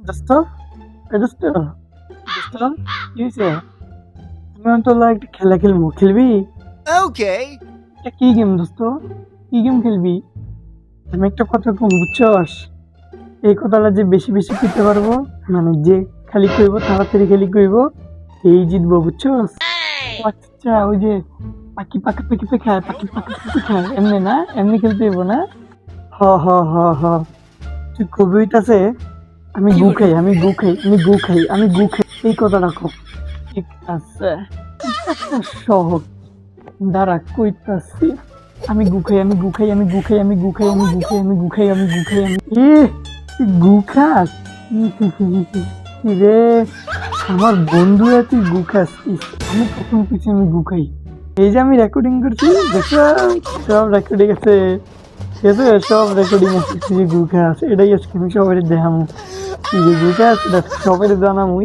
দোস্ত দোস্ত দোস্ত কি হয়েছে? আমি অন্তত একটা খেলা খেলবো, খেলবি? Okay. এটা কি গেম দোস্ত? কি গেম খেলবি? আমি একটা কথা কম, বুঝছস? এই কথাটা যে বেশি বেশি করতে পারবো, মানে যে খালি কইব তাড়াতাড়ি খালি কইব, এই জিতবো, বুঝছস? ও আচ্ছা, ওই যে পাখি পাখি পাখি পাখি খায়, পাখি পাখি পাখি খায়, এমনি না? এমনি খেলতে হইব না? হ হ হ হ তুই কবিতাছে আমি গু খাই, আমি গু খাই, আমি গু খাই, আমি গু খাই, এই কথা রাখো। ঠিক আছে, একটা সহজ, দাঁড়া কইতাছি। আমি গু খাই, আমি গু খাই, আমি গু খাই, আমি গু খাই, আমি গু খাই, আমি গু খাই, আমি গু খাই, আমি তুই গু খাস? কি রে, আমার বন্ধুরা তুই গু খাস? আমি প্রথম কিছু আমি গু খাই। এই যে আমি রেকর্ডিং করছি, দেখো সব রেকর্ডিং আছে, ঠিক আছে? সব রেকর্ডিং আছে, তুই যে গু খাস, এটাই আজকে আমি সবাই দেখামো। তুই যে গু খাস এটা সবাই জানামো।